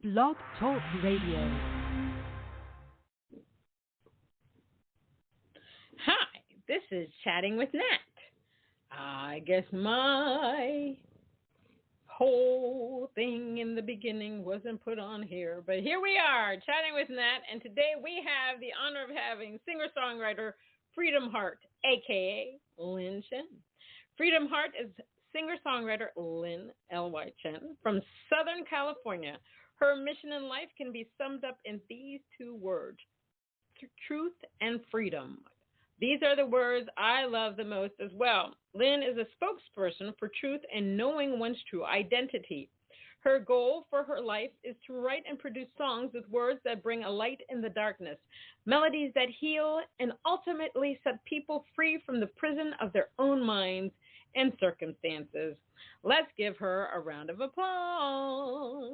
Blog Talk Radio. Hi, this is Chatting with Nat. I guess my whole thing in the beginning wasn't put on here, but here we are, Chatting with Nat, and today we have the honor of having singer-songwriter Freedom Heart, a.k.a. Lynn Chen. Freedom Heart is singer-songwriter Lynn LY Chen from Southern California. Her mission in life can be summed up in these two words, truth and freedom. These are the words I love the most as well. Lynn is a spokesperson for truth and knowing one's true identity. Her goal for her life is to write and produce songs with words that bring a light in the darkness, melodies that heal, and ultimately set people free from the prison of their own minds and circumstances. Let's give her a round of applause.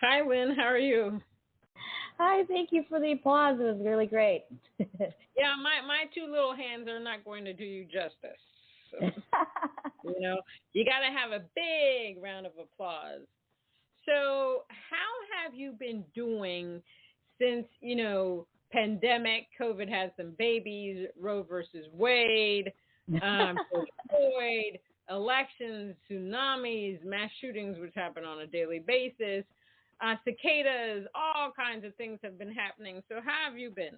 Hi, Lynn. How are you? Hi, thank you for the applause. It was really great. Yeah, my two little hands are not going to do you justice. So, you got to have a big round of applause. So how have you been doing since, pandemic, COVID has some babies, Roe versus Wade, Floyd, elections, tsunamis, mass shootings, which happen on a daily basis, cicadas, all kinds of things have been happening. So how have you been?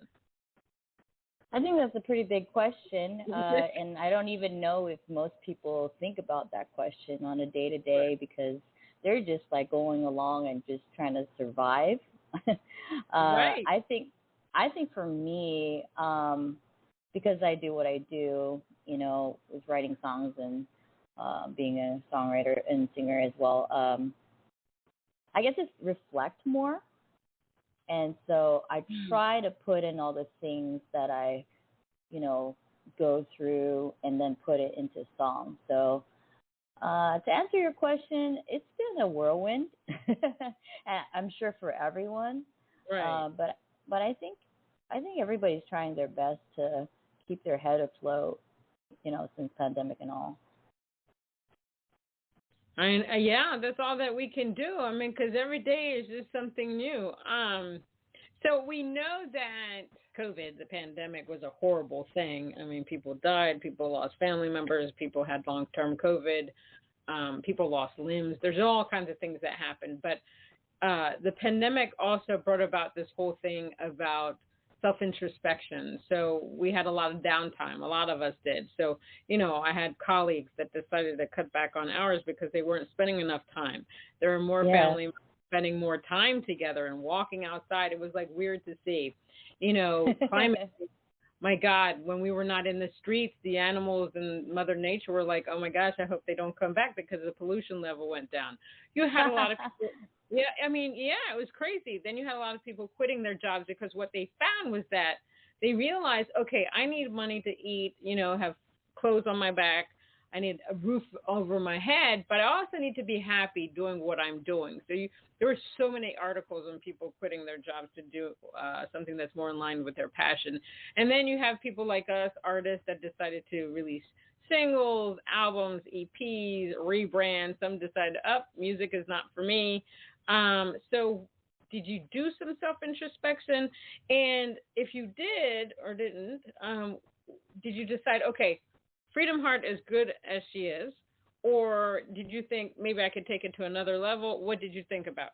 I think that's a pretty big question, and I don't even know if most people think about that question on a day-to-day because they're just like going along and just trying to survive. Right. I think for me, because I do what I do, with writing songs and being a songwriter and singer as well, I get to reflect more. And so I try to put in all the things that I, go through and then put it into song. So to answer your question, it's been a whirlwind. I'm sure for everyone. Right. But I think everybody's trying their best to keep their head afloat, since pandemic and all. Yeah, that's all that we can do. I mean, because every day is just something new. So we know that COVID, the pandemic, was a horrible thing. I mean, people died, people lost family members, people had long-term COVID, people lost limbs. There's all kinds of things that happened. But the pandemic also brought about this whole thing about self-introspection. So we had a lot of downtime. A lot of us did. So, I had colleagues that decided to cut back on hours because they weren't spending enough time. There were more family members spending more time together and walking outside. It was like weird to see, climate. My God, when we were not in the streets, the animals and Mother Nature were like, oh my gosh, I hope they don't come back because the pollution level went down. You had a lot of people. Yeah, it was crazy. Then you had a lot of people quitting their jobs because what they found was that they realized, okay, I need money to eat, have clothes on my back. I need a roof over my head, but I also need to be happy doing what I'm doing. So there were so many articles on people quitting their jobs to do something that's more in line with their passion. And then you have people like us, artists, that decided to release singles, albums, EPs, rebrand. Some decided, music is not for me. So did you do some self-introspection? And if you did or didn't, did you decide, okay, Freedom Heart is good as she is, or did you think maybe I could take it to another level? What did you think about?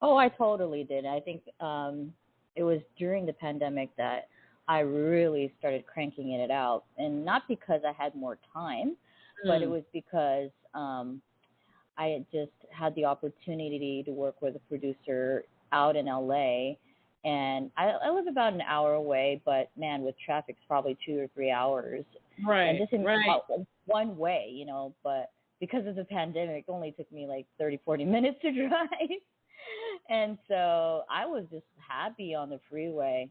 Oh, I totally did. I think it was during the pandemic that I really started cranking it out, and not because I had more time, but it was because I had just had the opportunity to work with a producer out in LA, and I live about an hour away, but man, with traffic, it's probably 2 or 3 hours. Right. And just in one way, but because of the pandemic, it only took me like 30, 40 minutes to drive. And so I was just happy on the freeway.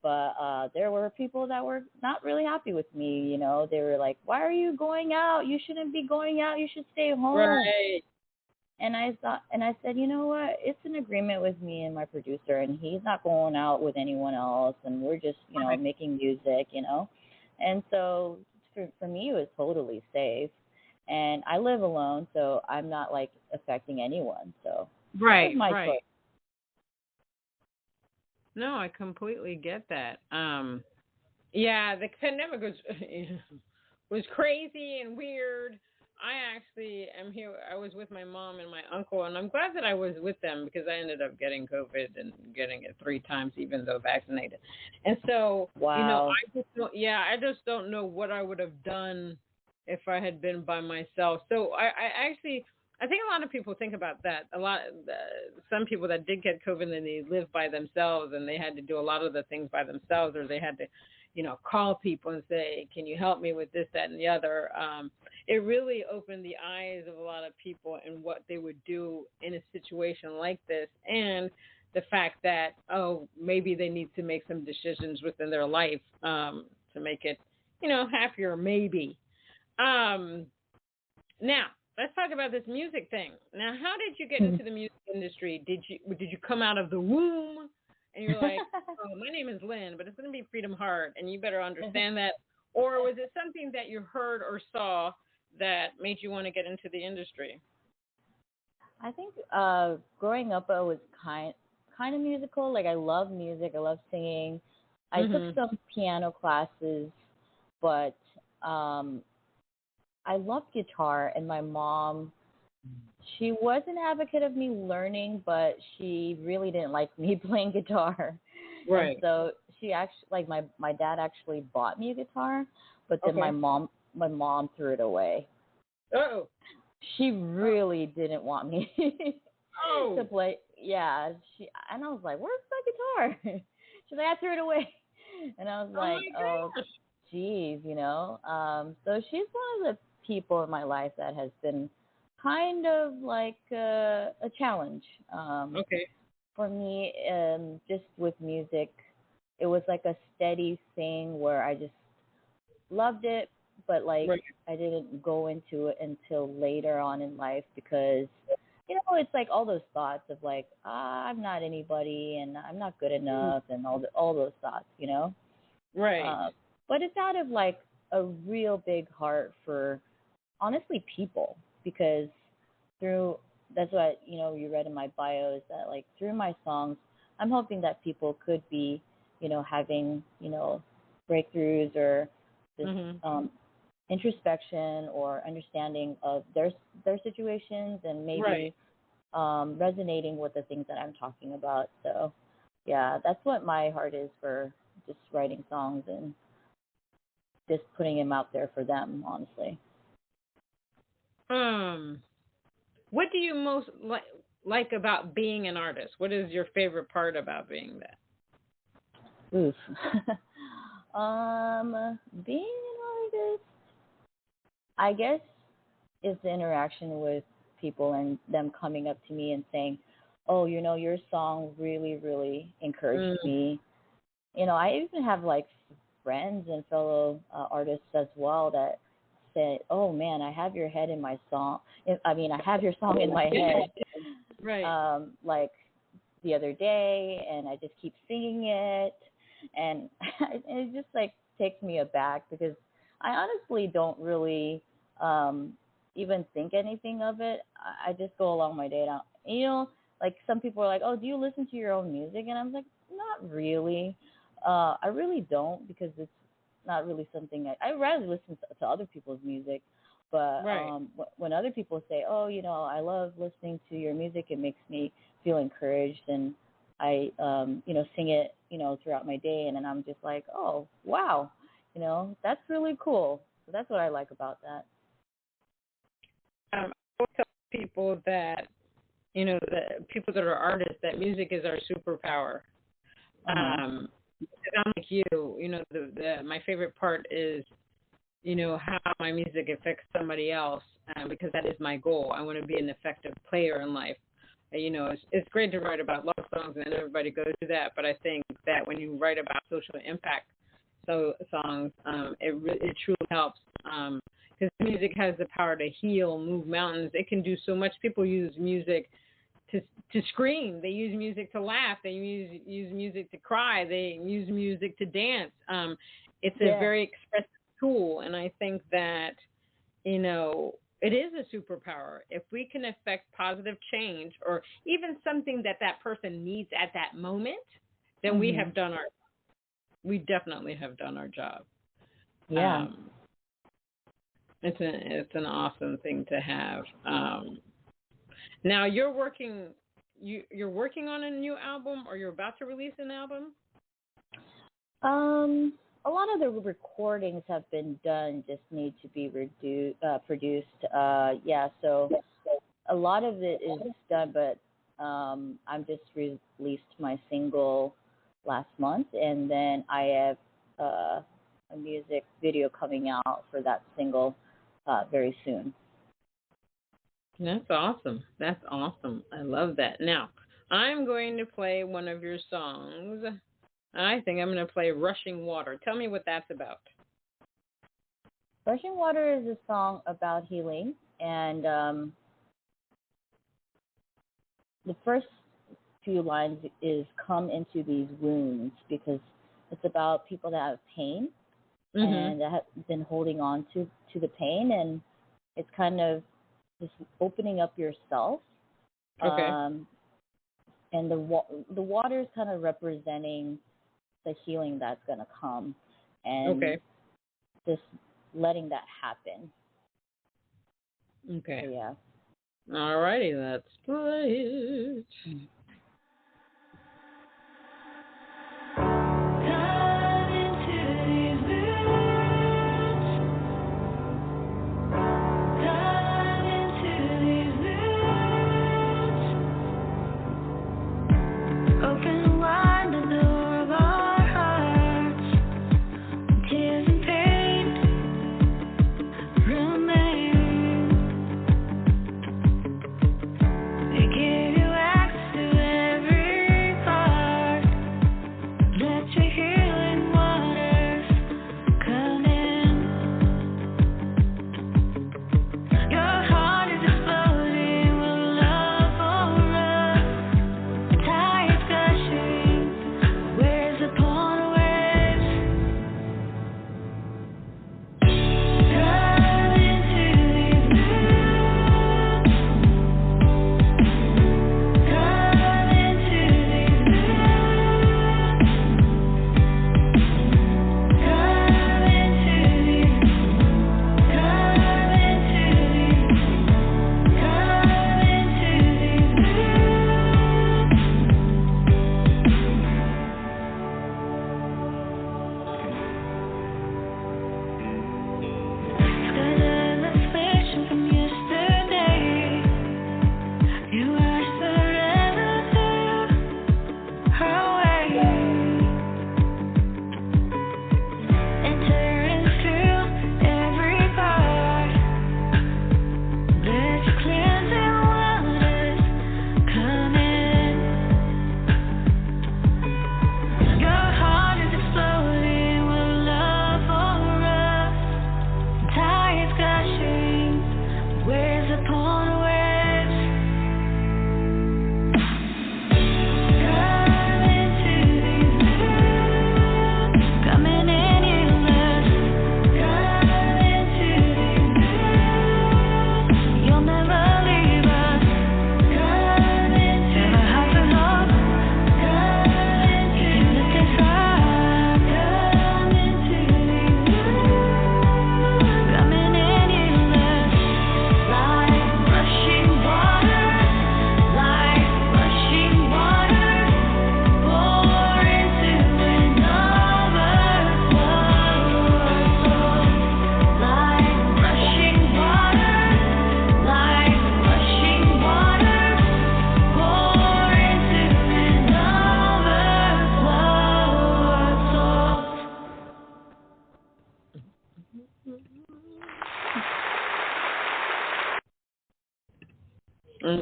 But there were people that were not really happy with me, They were like, why are you going out? You shouldn't be going out. You should stay home. Right. And I said, you know what? It's an agreement with me and my producer, and he's not going out with anyone else, and we're just, making music, And so for me, it was totally safe. and I live alone, so I'm not like affecting anyone. So that was Right, my right. choice. No, I completely get that. Yeah, the pandemic was was crazy and weird. I actually am here. I was with my mom and my uncle, and I'm glad that I was with them because I ended up getting COVID and getting it 3 times, even though vaccinated. And so, Wow. I just don't. Yeah, I just don't know what I would have done if I had been by myself. So I actually. I think a lot of people think about that. Some people that did get COVID and they lived by themselves and they had to do a lot of the things by themselves, or they had to, call people and say, "Can you help me with this, that, and the other?" It really opened the eyes of a lot of people and what they would do in a situation like this, and the fact that maybe they need to make some decisions within their life to make it happier, maybe. um Now, let's talk about this music thing. Now, how did you get into the music industry? Did you come out of the womb and you're like, "Oh, my name is Lynn, but it's going to be Freedom Heart, and you better understand that," or was it something that you heard or saw that made you want to get into the industry? I think growing up I was kind of musical. Like I love music, I love singing. I took Mhm. some piano classes, but um I love guitar, and my mom, she was an advocate of me learning, but she really didn't like me playing guitar. And Right. so she actually, like my dad actually bought me a guitar, but then Okay. my mom threw it away. Oh. She really didn't want me to Oh. play. Yeah, and I was like, "Where's my guitar?" She's like, "I threw it away," and I was Oh like, my "Oh, gosh. geez, you know." So she's one of the people in my life that has been kind of like a challenge Okay. for me. Just with music, it was like a steady thing where I just loved it, but like Right. I didn't go into it until later on in life because it's like all those thoughts of like I'm not anybody and I'm not good Mm. enough and all those thoughts. Right. Uh, but it's out of like a real big heart for honestly people because through that's what you read in my bio is that like through my songs I'm hoping that people could be having breakthroughs or just Mhm. introspection or understanding of their situations and Right. maybe resonating with the things that I'm talking about. So yeah, that's what my heart is for just writing songs and just putting them out there for them, honestly. Um. What do you most like about being an artist? What is your favorite part about being that? Oof. Being an artist, I guess, is the interaction with people and them coming up to me and saying, "Oh, your song really, really encouraged Mm. me." I even have like friends and fellow artists as well that said, "Oh man, I have your head in my song. I mean, I have your song in my head." Right. Like the other day, and I just keep singing it, and it just like takes me aback because I honestly don't really even think anything of it. I just go along my day. Like some people are like, "Oh, do you listen to your own music?" And I'm like, "Not really. I really don't because it's not really something I rather listen to other people's music." But Right. when other people say, "Oh, I love listening to your music. It makes me feel encouraged," and I, sing it, throughout my day, and then I'm just like, "Oh, wow, that's really cool." So that's what I like about that. I always tell people that the people that are artists that music is our superpower. Uh huh. Because I'm like you. My favorite part is how my music affects somebody else, because that is my goal. I want to be an effective player in life. It's great to write about love songs and everybody goes through that, but I think that when you write about social impact songs, it truly helps, because music has the power to heal, move mountains. It can do so much. People use music to scream. They use music to laugh. They use music to cry. They use music to dance. It's a Yeah. very expressive tool, and I think that you know it is a superpower. If we can affect positive change or even something that that person needs at that moment, then we have done we definitely have done our job. Yeah. It's an awesome thing to have. Now you're working on a new album, or you're about to release an album? A lot of the recordings have been done, just need to be produced. Yeah, so a lot of it is done, but I'm just released my single last month, and then I have a music video coming out for that single very soon. That's awesome. That's awesome. I love that. Now, I'm going to play one of your songs. I think I'm going to play Rushing Water. Tell me what that's about. Rushing Water is a song about healing, and the first few lines is come into these wounds, because it's about people that have pain and that have been holding on to the pain, and it's kind of just opening up yourself. Okay. And the water is kind of representing the healing that's going to come, and just letting that happen. Okay. So, yeah. All righty, let's play it.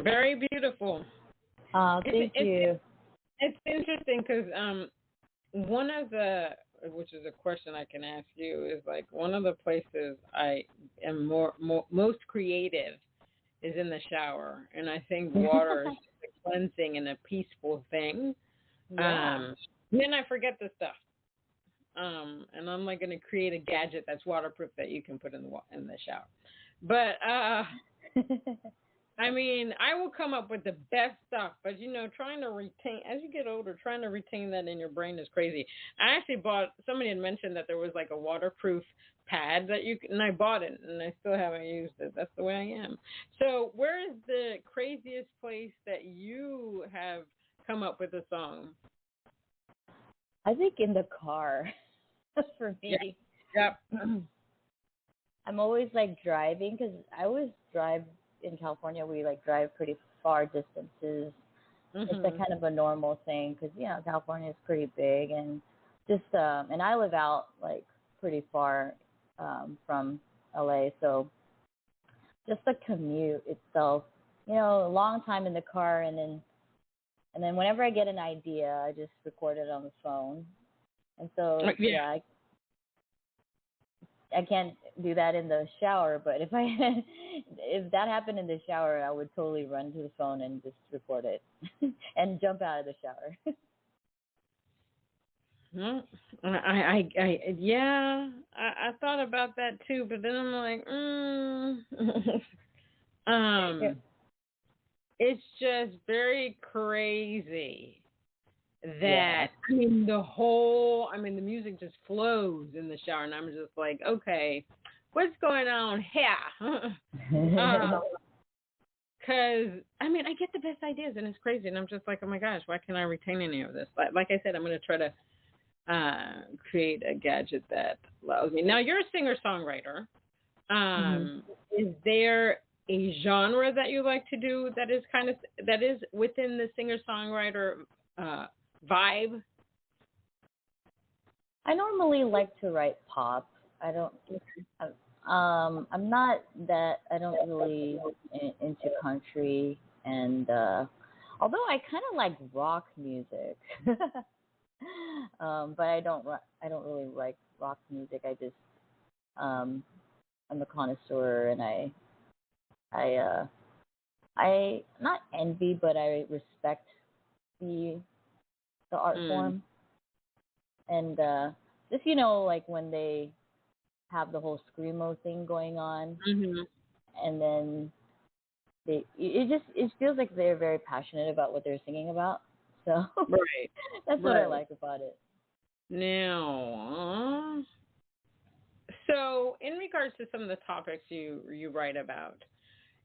Very beautiful. Thank you. It's interesting because one of the, which is a question I can ask you, is like one of the places I am most creative is in the shower, and I think water is just a cleansing and a peaceful thing. Yeah. Then I forget the stuff. And I'm like going to create a gadget that's waterproof that you can put in the shower. But I mean, I will come up with the best stuff, but trying to retain as you get older, trying to retain that in your brain is crazy. I actually bought. Somebody had mentioned that there was like a waterproof pad that and I bought it, and I still haven't used it. That's the way I am. So, where is the craziest place that you have come up with a song? I think in the car for me. Yep. I'm always like driving because I always drive in California. We like drive pretty far distances. It's a kind of a normal thing because California is pretty big, and just and I live out like pretty far from LA, so just the commute itself, a long time in the car, and then whenever I get an idea, I just record it on the phone, and so I can't do that in the shower, but if that happened in the shower, I would totally run to the phone and just record it and jump out of the shower. I thought about that too, but then I'm like, it's just very crazy that the music just flows in the shower, and I'm just like, okay, what's going on here? Because I get the best ideas, and it's crazy, and I'm just like, oh my gosh, why can't I retain any of this? Like I said, I'm going to try to create a gadget that allows me. Now, you're a singer-songwriter. Is there a genre that you like to do that is within the singer-songwriter vibe? I normally like to write pop. I don't. I'm not that. I don't really into country, and although I kind of like rock music, but I don't really like rock music. I just I'm a connoisseur, and I not envy, but I respect the art form, and just like when they have the whole screamo thing going on, and then it feels like they're very passionate about what they're singing about. So that's what I like about it. Now, so in regards to some of the topics you write about,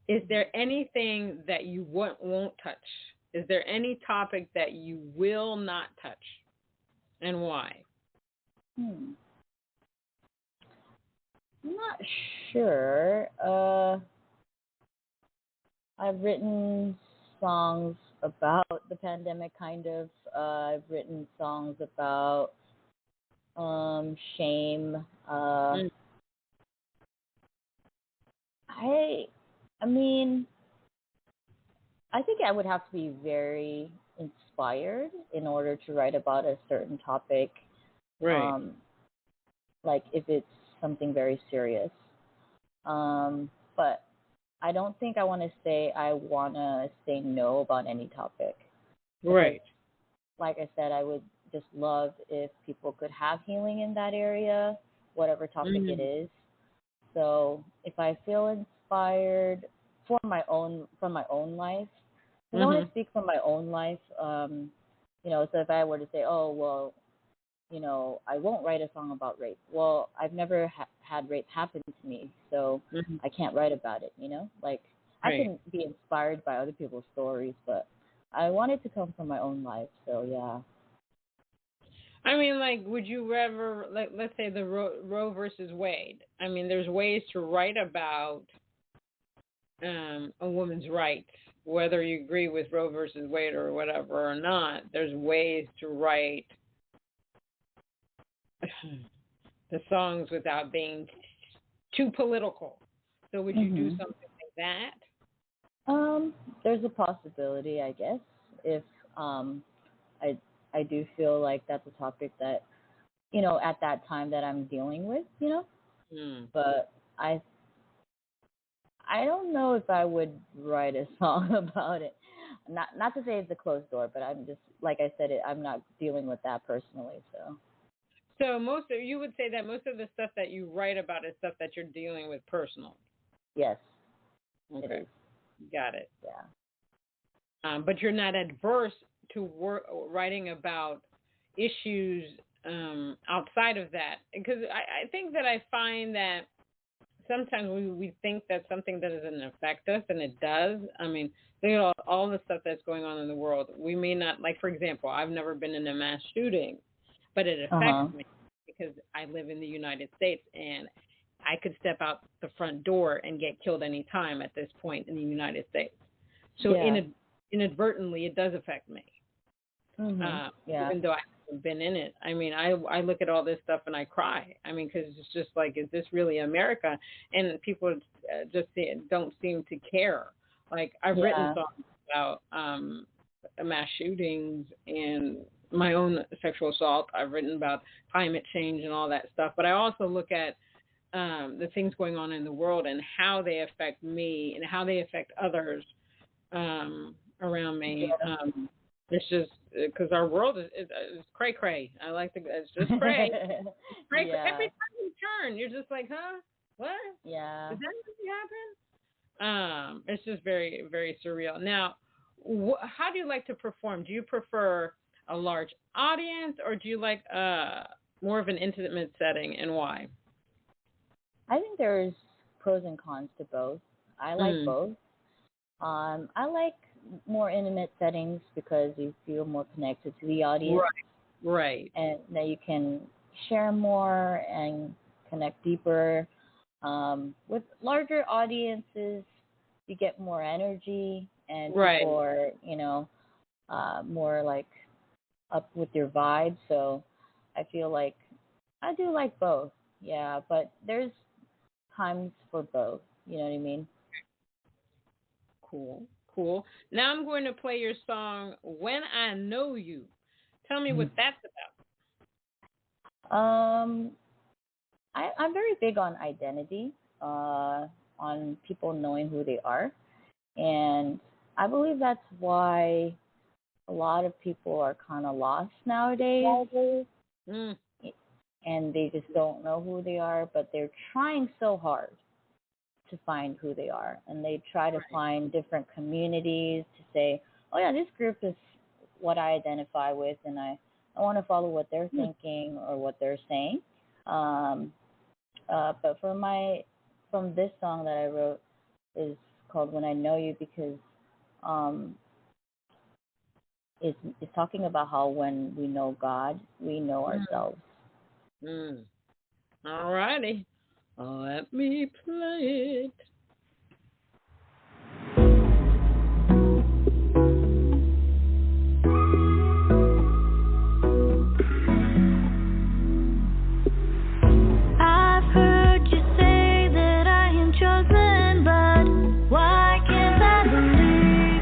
is there anything that you won't touch? Is there any topic that you will not touch, and why? I'm not sure. I've written songs about the pandemic, kind of. I've written songs about shame. I mean, I think I would have to be very inspired in order to write about a certain topic. Right. Like if it's something very serious. But I don't think I want to say I want to say no about any topic. Right. Like I said, I would just love if people could have healing in that area, whatever topic it is. So if I feel inspired from my own life, I want to speak from my own life. So if I were to say, oh, well, I won't write a song about rape. Well, I've never had rape happen to me, so I can't write about it, Like, I can be inspired by other people's stories, but I want it to come from my own life, so yeah. I mean, like, would you rather, like, let's say the Roe versus Wade. I mean, there's ways to write about a woman's rights, whether you agree with Roe versus Wade or whatever or not. There's ways to write the songs without being too political. So would you do something like that? There's a possibility, I guess, if I do feel like that's a topic that, at that time that I'm dealing with, But I don't know if I would write a song about it. Not to say it's a closed door, but I'm just, like I said, I'm not dealing with that personally, so. So you would say that most of the stuff that you write about is stuff that you're dealing with personally. Yes. Okay. It is. Got it. Yeah. But you're not adverse to writing about issues outside of that, because I think that I find that sometimes we think that something that doesn't affect us, and it does. I mean, think of all the stuff that's going on in the world. We may not, like, for example, I've never been in a mass shooting, but it affects me because I live in the United States, and I could step out the front door and get killed any time at this point in the United States. So inadvertently, it does affect me. Even though I haven't been in it. I mean, I look at all this stuff and I cry. I mean, because it's just like, is this really America? And people just don't seem to care. Like, I've written songs about mass shootings and my own sexual assault. I've written about climate change and all that stuff. But I also look at the things going on in the world and how they affect me and how they affect others around me. It's just because our world is cray cray. I like to. It's just cray. Cray. Every time you turn, you're just like, huh? What? Yeah. Did that really happen? It's just very, very surreal. Now, how do you like to perform? Do you prefer a large audience, or do you like more of an intimate setting, and why? I think there's pros and cons to both. I like both. I like more intimate settings because you feel more connected to the audience. Right. And that you can share more and connect deeper. With larger audiences, you get more energy and people are, more like up with your vibe. So I feel like I do like both. Yeah, but there's times for both. You know what I mean? Cool. Now I'm going to play your song, When I Know You. Tell me what that's about. I'm very big on identity, on people knowing who they are. And I believe that's why a lot of people are kind of lost nowadays. And they just don't know who they are, but they're trying so hard to find who they are. And they try to find different communities to say, oh, yeah, this group is what I identify with, and I want to follow what they're thinking or what they're saying. But from this song that I wrote is called When I Know You, because it's talking about how when we know God, we know ourselves. All righty. Let me play it. I've heard you say that I am chosen, but why can't I believe?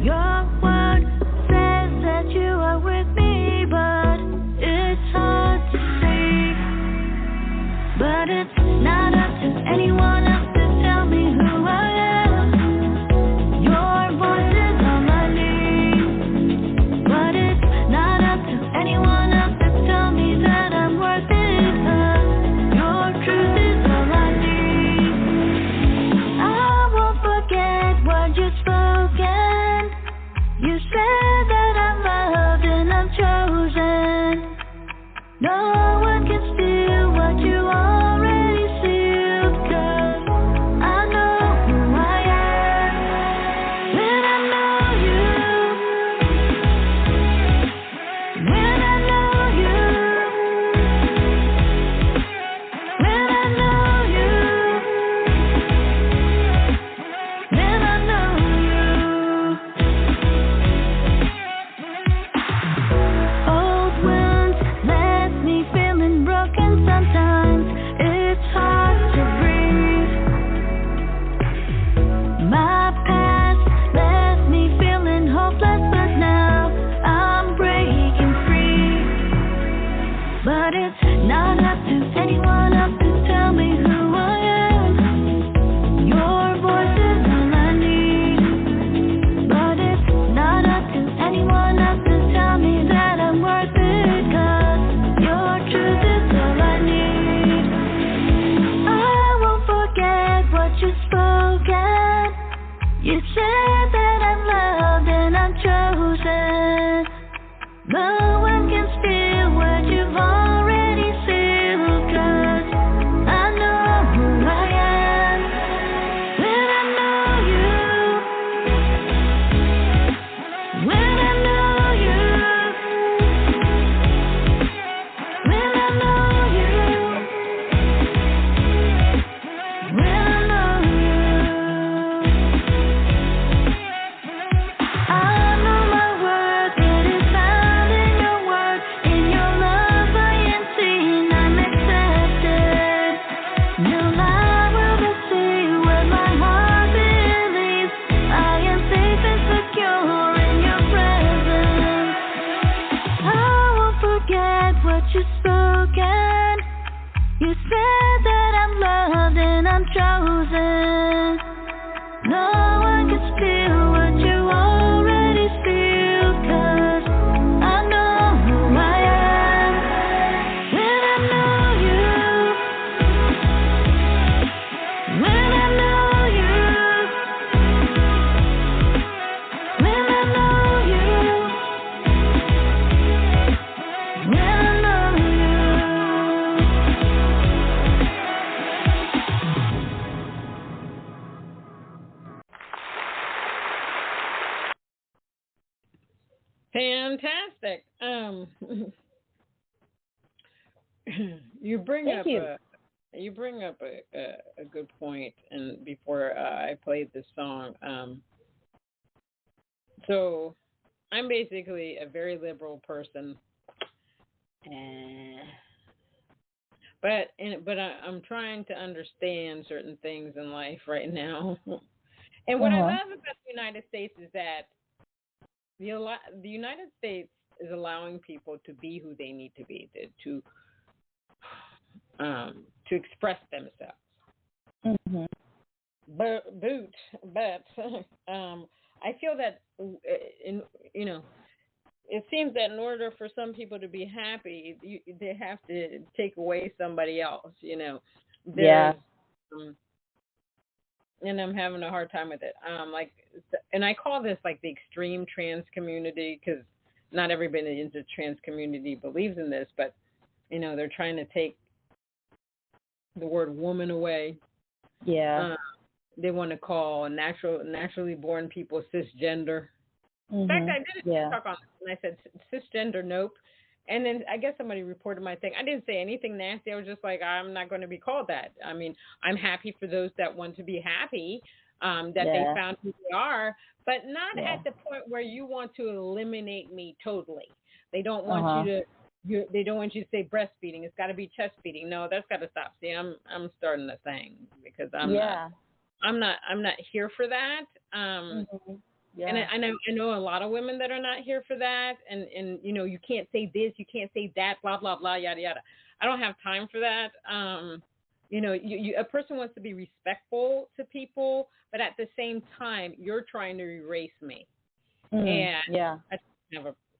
Your word says that you are with me, but it's hard to see. But it's not a what you've spoken. You said that I'm loved and I'm chosen. No one can steal what you've already sealed, 'cause I know who I am when I know you. When I know you. When I know you. When I know you. I know my worth, it is found in your word. In your love I am seen, I'm accepted. No lie will deceive what my heart believes. I am safe and secure in your presence. I won't forget what you've spoken. You said that I'm loved and I'm chosen. No one can steal what you already sealed, 'cause I know who I am when I know you. When I know you. When I know you. When I know you. Fantastic. You bring Thank up you. a good point, and before I played this song, so I'm basically a very liberal person, but I'm trying to understand certain things in life right now. And what I love about the United States is that the United States is allowing people to be who they need to be, to express themselves. Mm-hmm. But I feel that it seems that in order for some people to be happy, they have to take away somebody else. Yeah. And I'm having a hard time with it. And I call this like the extreme trans community, because not everybody in the trans community believes in this, but they're trying to take the word woman away. Yeah. They want to call naturally born people cisgender. Mm-hmm. In fact, I did a talk on this, and I said cisgender, nope. And then I guess somebody reported my thing. I didn't say anything nasty. I was just like, I'm not going to be called that. I mean, I'm happy for those that want to be happy, that they found who they are, but not at the point where you want to eliminate me totally. They don't want they don't want you to say breastfeeding. It's got to be chest feeding. No, that's got to stop. See, I'm starting a thing, because I'm not here for that. Yeah. And I know a lot of women that are not here for that, and you can't say this, you can't say that, blah blah blah, yada yada. I don't have time for that. A person wants to be respectful to people, but at the same time, you're trying to erase me. And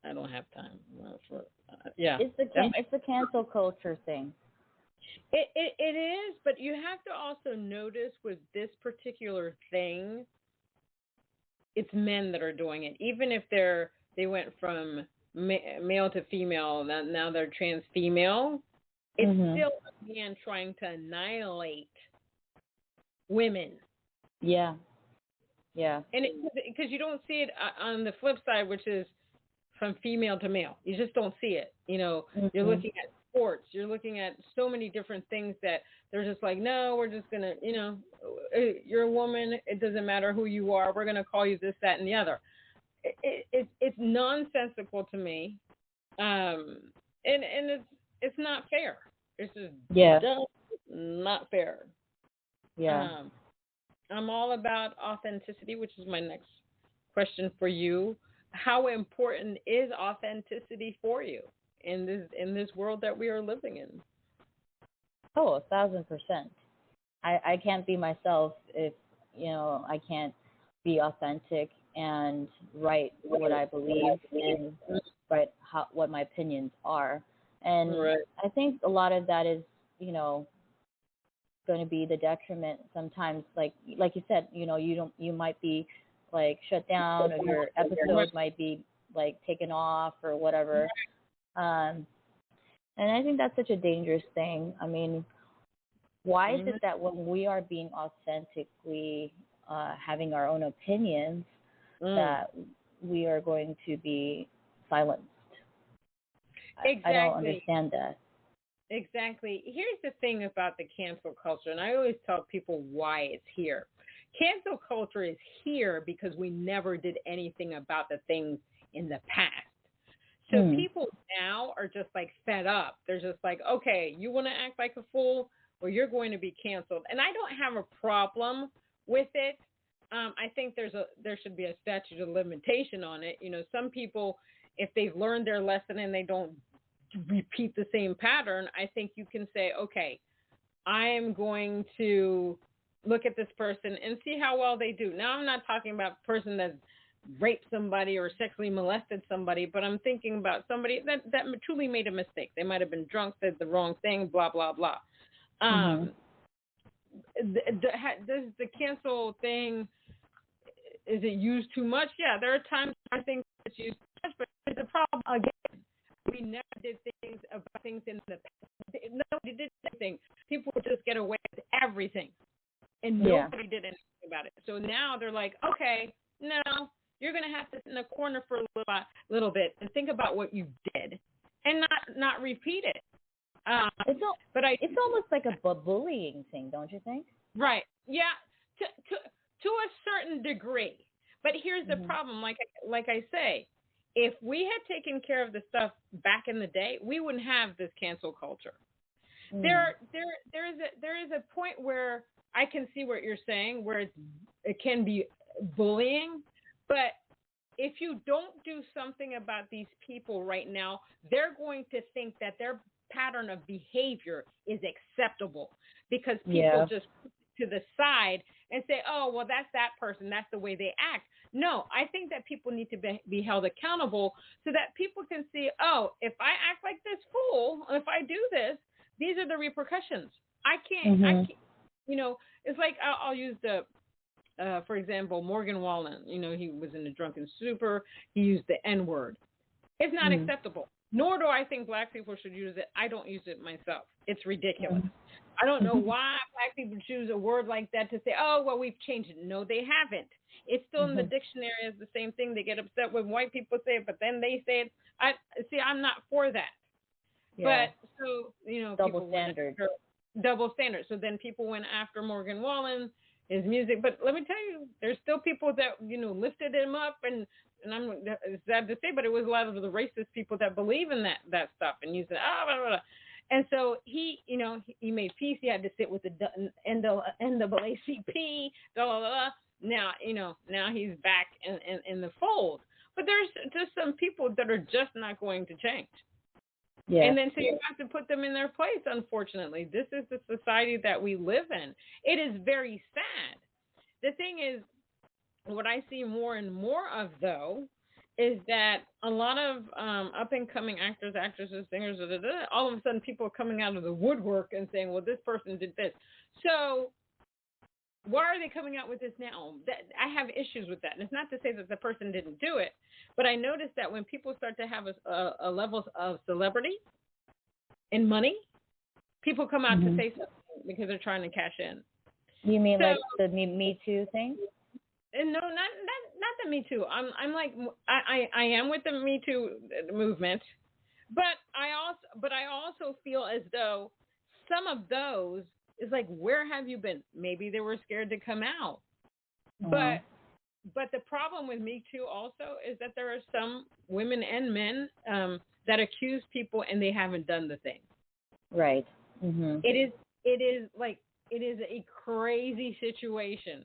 I don't have time for It's the cancel culture thing. It is, but you have to also notice with this particular thing, it's men that are doing it. Even if they went from male to female, now they're trans female, it's still a man trying to annihilate women. Yeah. Yeah. And because you don't see it on the flip side, which is from female to male. You just don't see it. You're looking at sports. You're looking at so many different things that they're just like, no, we're just going to, you're a woman. It doesn't matter who you are. We're going to call you this, that, and the other. It's nonsensical to me. And it's not fair. It's just not fair. Yeah. I'm all about authenticity, which is my next question for you. How important is authenticity for you in this world that we are living in? Oh, 1,000%. I can't be myself if I can't be authentic and write what I believe and write what my opinions are. And I think a lot of that is going to be the detriment sometimes. Like you said, you might be like shut down, or your episode might be like taken off or whatever. And I think that's such a dangerous thing. I mean, why is it that when we are being authentically having our own opinions, that we are going to be silenced? Exactly. I don't understand that. Exactly. Here's the thing about the cancel culture, and I always tell people why it's here. Cancel culture is here because we never did anything about the things in the past. So people now are just like fed up. They're just like, okay, you want to act like a fool? Well, you're going to be canceled. And I don't have a problem with it. I think there should be a statute of limitation on it. Some people, if they've learned their lesson and they don't repeat the same pattern, I think you can say, okay, I am going to look at this person and see how well they do. Now, I'm not talking about a person that raped somebody or sexually molested somebody, but I'm thinking about somebody that truly made a mistake. They might have been drunk, said the wrong thing, blah, blah, blah. Does the cancel thing, is it used too much? Yeah, there are times I think it's used too much, but the problem, again, we never did things about things in the past. Nobody did anything. People would just get away with everything, and nobody did anything about it. So now they're like, okay, no, you're going to have to sit in a corner for a little bit and think about what you did and not repeat it. It's almost like a bullying thing, don't you think? Right. Yeah, to a certain degree. But here's the problem. Like I say, if we had taken care of the stuff back in the day, we wouldn't have this cancel culture. There is a point where I can see what you're saying, where it can be bullying, but if you don't do something about these people right now, they're going to think that their pattern of behavior is acceptable because people just put it to the side and say, oh, well, that's that person. That's the way they act. No, I think that people need to be held accountable so that people can see, oh, if I act like this fool, if I do this, these are the repercussions. I can't, it's like I'll use for example, Morgan Wallen, he was in a drunken stupor. He used the N-word. It's not acceptable. Nor do I think black people should use it. I don't use it myself. It's ridiculous. I don't know why black people choose a word like that to say, oh, well, we've changed it. No, they haven't. It's still in the dictionary as the same thing. They get upset when white people say it, but then they say it. I'm not for that. Yeah. But so, double standard. Double standard. So then people went after Morgan Wallen, his music. But let me tell you, there's still people that, lifted him up, and I'm sad to say, but it was a lot of the racist people that believe in that stuff. And you said, blah, blah, blah. And so he he made peace. He had to sit with the NAACP, blah, blah, blah. Now, now he's back in the fold. But there's just some people that are just not going to change. Yeah. And then so you have to put them in their place, unfortunately. This is the society that we live in. It is very sad. The thing is, what I see more and more of, though, is that a lot of up-and-coming actors, actresses, singers, all of a sudden people are coming out of the woodwork and saying, well, this person did this. So why are they coming out with this now? I have issues with that. And it's not to say that the person didn't do it, but I noticed that when people start to have a level of celebrity and money, people come out to say something because they're trying to cash in. You mean like the Me Too thing? No, not the Me Too. I'm like I am with the Me Too movement, but I also feel as though some of those is like, where have you been? Maybe they were scared to come out, but the problem with Me Too also is that there are some women and men that accuse people and they haven't done the thing. Right. Mm-hmm. It is a crazy situation.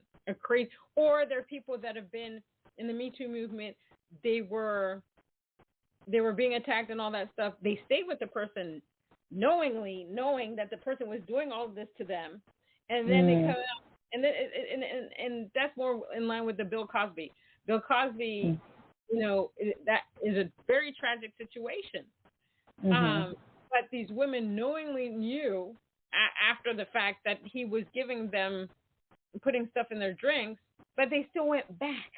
Or there are people that have been in the Me Too movement. They were being attacked and all that stuff. They stayed with the person knowing that the person was doing all of this to them, and then they come out, and then and that's more in line with the Bill Cosby. Bill Cosby, that is a very tragic situation. But these women knowingly knew after the fact that he was giving them, putting stuff in their drinks, but they still went back.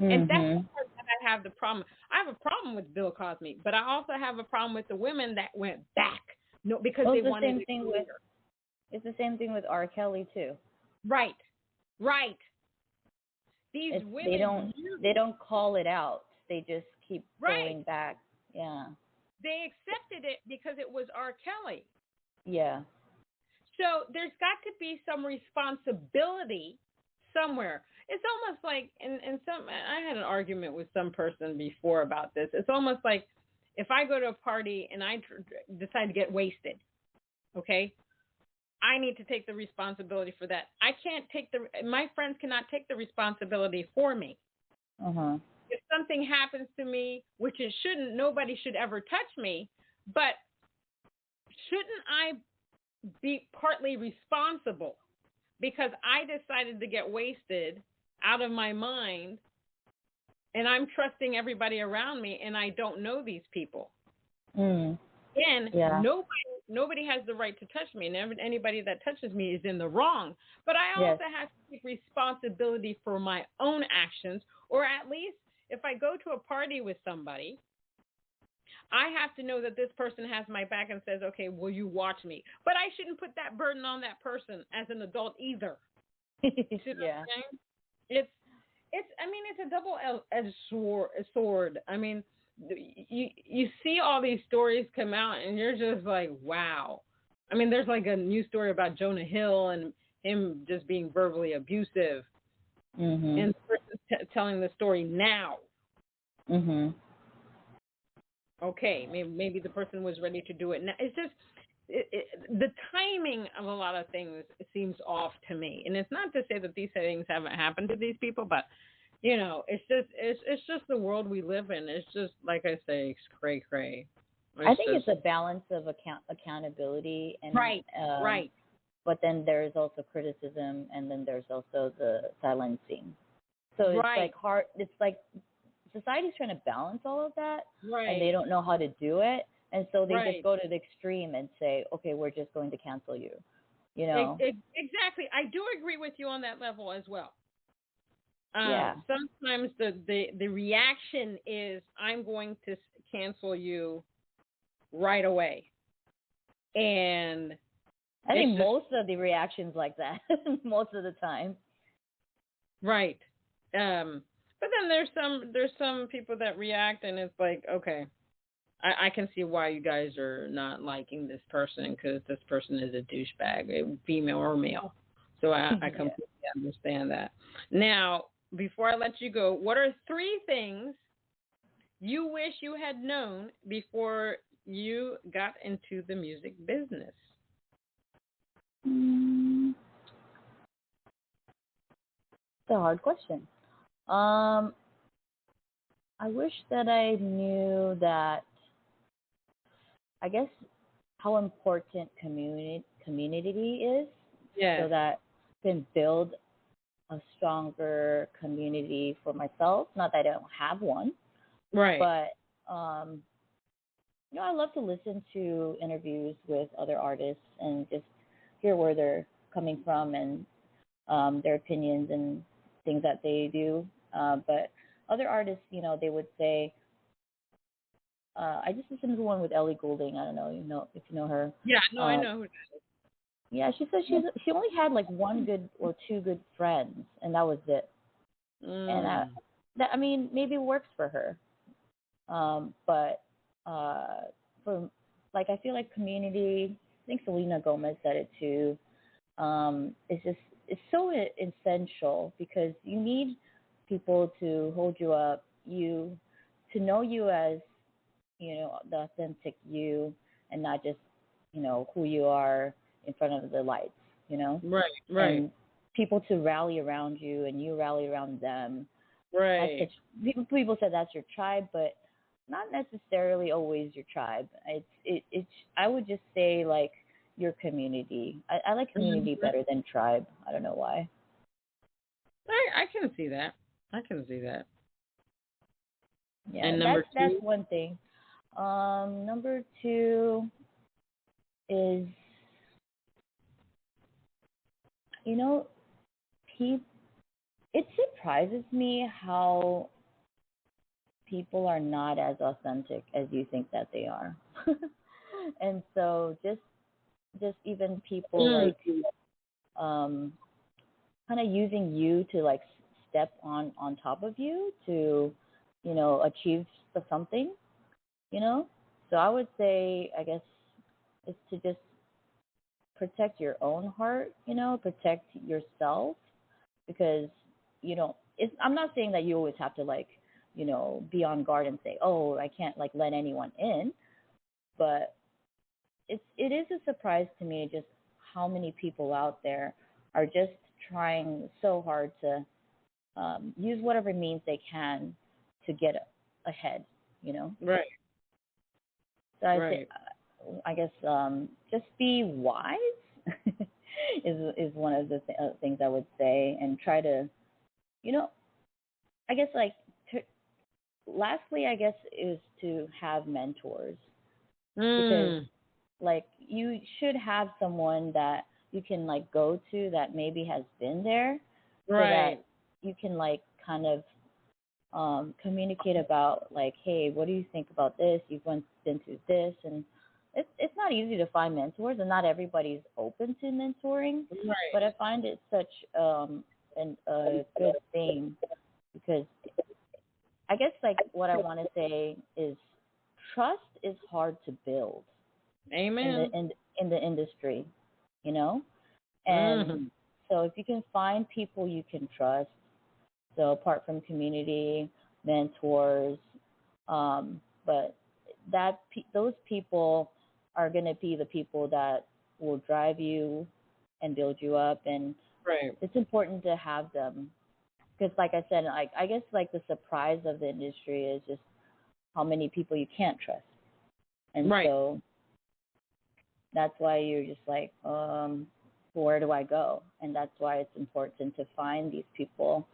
And that's the part that I have the problem. I have a problem with Bill Cosby, but I also have a problem with the women that went back. No, because they wanted to clear. It's the same thing with R. Kelly too. Right. These women, they don't call it out. They just keep going back. Yeah. They accepted it because it was R. Kelly. Yeah. So there's got to be some responsibility somewhere. It's almost like, I had an argument with some person before about this. It's almost like if I go to a party and I decide to get wasted, okay, I need to take the responsibility for that. I can't my friends cannot take the responsibility for me. If something happens to me, which it shouldn't, nobody should ever touch me, but shouldn't I be partly responsible because I decided to get wasted out of my mind and I'm trusting everybody around me and I don't know these people? Again, nobody has the right to touch me, and anybody that touches me is in the wrong. But I also have to take responsibility for my own actions, or at least if I go to a party with somebody, I have to know that this person has my back and says, okay, will you watch me? But I shouldn't put that burden on that person as an adult either. You see what I'm saying? It's a double-edged sword. I mean, you see all these stories come out and you're just like, wow. I mean, there's like a new story about Jonah Hill and him just being verbally abusive. And the person's telling the story now. Okay, maybe the person was ready to do it now. It's just the timing of a lot of things seems off to me. And it's not to say that these things haven't happened to these people, but you know, it's just the world we live in. It's just, like I say, it's cray-cray. I think it's a balance of accountability and right. But then there's also criticism, and then there's also the silencing. So it's like hard. It's like society's trying to balance all of that, and they don't know how to do it, and so they just go to the extreme and say, okay, we're just going to cancel you. You know, exactly. I do agree with you on that level as well. Sometimes the reaction is, I'm going to cancel you right away. And I think most of the reactions like that, most of the time. Right. But then there's some people that react and it's like, okay, I can see why you guys are not liking this person because this person is a douchebag, female or male. So I completely understand that. Now, before I let you go, what are 3 things you wish you had known before you got into the music business? It's a hard question. I wish that I knew that, I guess, how important community is, so that I can build a stronger community for myself. Not that I don't have one, but I love to listen to interviews with other artists and just hear where they're coming from and their opinions and things that they do. But other artists, they would say, I just listened to one with Ellie Goulding. I don't know, if you know her. Yeah, no, I know who that is. Yeah, she said she only had like 1 good or 2 good friends, and that was it. And maybe it works for her. But for I feel like community. I think Selena Gomez said it too. It's so essential because you need people to hold you up, to know you as, the authentic you, and not just, who you are in front of the lights, Right. And people to rally around you and you rally around them. Right. People said that's your tribe, but not necessarily always your tribe. It's I would just say like your community. I like community better than tribe. I don't know why. I can see that. Yeah, and that's one thing. Number 2 is you know, it surprises me how people are not as authentic as you think that they are. And so just even people like kind of using you to like step on top of you to, achieve something, you know. So I would say, I guess, is to just protect your own heart, protect yourself, because I'm not saying that you always have to like, be on guard and say, oh, I can't like let anyone in, but it is a surprise to me just how many people out there are just trying so hard to use whatever means they can to get ahead, Right. So I guess just be wise is one of the things I would say, and try to, I guess like lastly, I guess is to have mentors, because like you should have someone that you can like go to that maybe has been there, so that you can like kind of communicate about like, hey, what do you think about this? You've been through this, and it's not easy to find mentors, and not everybody's open to mentoring. Right. But I find it such a good thing, because I guess like what I want to say is trust is hard to build. Amen. In the industry, and so if you can find people you can trust, so apart from community, mentors, but those people are going to be the people that will drive you and build you up, and it's important to have them, because like I said, like I guess like the surprise of the industry is just how many people you can't trust, and so that's why you're just like, where do I go? And that's why it's important to find these people,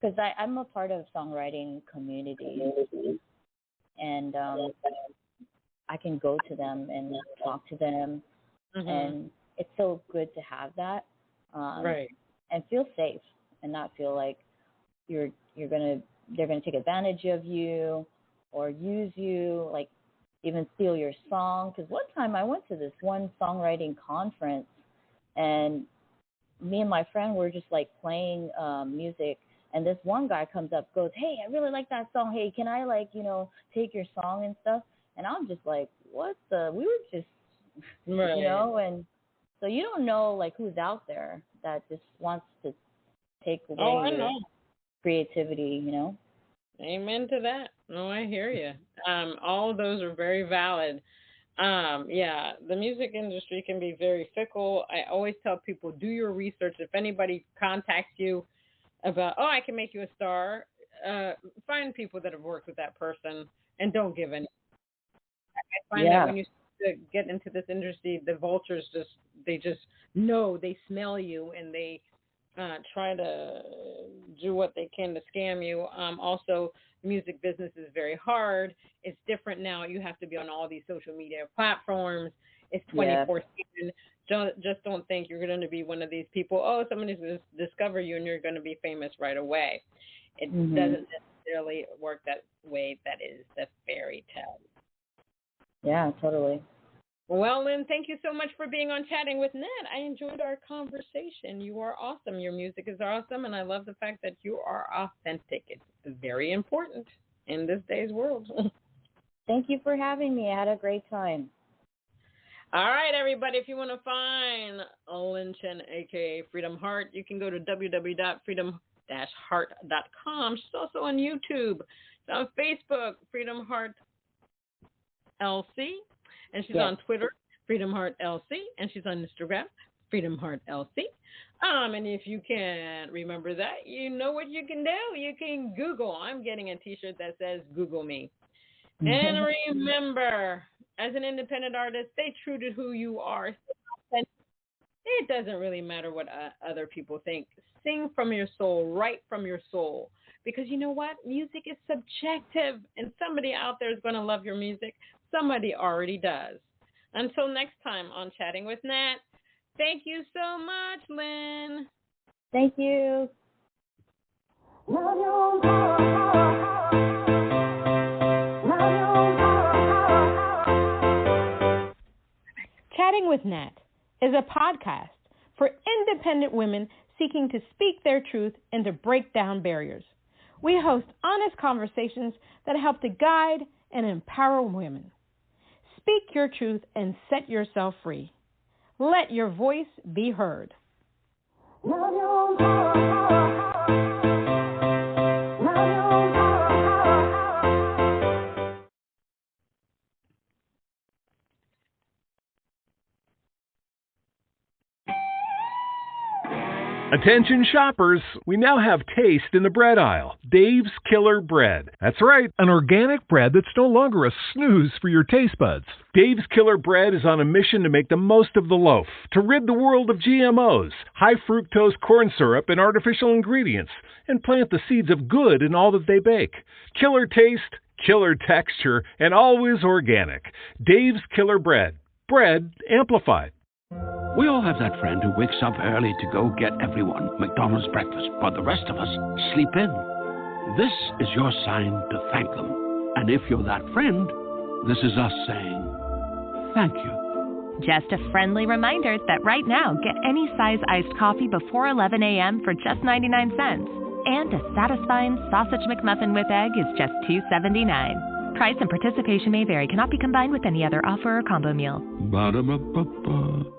because I'm a part of songwriting community, and I can go to them and talk to them, and it's so good to have that, and feel safe and not feel like they're gonna take advantage of you or use you, like even steal your song. Because one time I went to this one songwriting conference, and me and my friend were just like playing music, and this one guy comes up, goes, hey, I really like that song, hey, can I like take your song and stuff? And I'm just like, we were just and so you don't know like who's out there that just wants to take away your creativity, Amen to that. No, I hear you. All of those are very valid. The music industry can be very fickle. I always tell people, do your research. If anybody contacts you about, oh, I can make you a star, find people that have worked with that person, and don't give any. I find that when you get into this industry, the vultures they know, they smell you, and they try to do what they can to scam you. Also, music business is very hard. It's different now. You have to be on all these social media platforms. It's 24/7. Just don't think you're going to be one of these people. Oh, somebody's going to discover you and you're going to be famous right away. It doesn't necessarily work that way. That is the fairy tale. Yeah, totally. Well, Lynn, thank you so much for being on Chatting with Ned. I enjoyed our conversation. You are awesome. Your music is awesome, and I love the fact that you are authentic. It's very important in this day's world. Thank you for having me. I had a great time. All right, everybody, if you want to find Lynn Chen, a.k.a. Freedom Heart, you can go to www.freedom-heart.com. She's also on YouTube. She's on Facebook, Freedom Heart LC. And she's on Twitter, Freedom Heart LC, and she's on Instagram, Freedom Heart LC. And if you can't remember that, you know what you can do. You can Google. I'm getting a T-shirt that says Google me. And remember, as an independent artist, stay true to who you are. It doesn't really matter what other people think. Sing from your soul, write from your soul. Because you know what? Music is subjective, and somebody out there is going to love your music. Somebody already does. Until next time on Chatting with Nat, Thank you so much, Lynn. Thank you. Chatting with Nat is a podcast for independent women seeking to speak their truth and to break down barriers. We host honest conversations that help to guide and empower women. Speak your truth and set yourself free. Let your voice be heard. Attention shoppers, we now have taste in the bread aisle. Dave's Killer Bread. That's right, an organic bread that's no longer a snooze for your taste buds. Dave's Killer Bread is on a mission to make the most of the loaf, to rid the world of GMOs, high fructose corn syrup, and artificial ingredients, and plant the seeds of good in all that they bake. Killer taste, killer texture, and always organic. Dave's Killer Bread. Bread amplified. We all have that friend who wakes up early to go get everyone McDonald's breakfast, but the rest of us sleep in. This is your sign to thank them. And if you're that friend, this is us saying thank you. Just a friendly reminder that right now, get any size iced coffee before 11 a.m. for just 99 cents. And a satisfying sausage McMuffin with egg is just $2.79. Price and participation may vary. Cannot be combined with any other offer or combo meal. Ba-da-ba-ba-ba.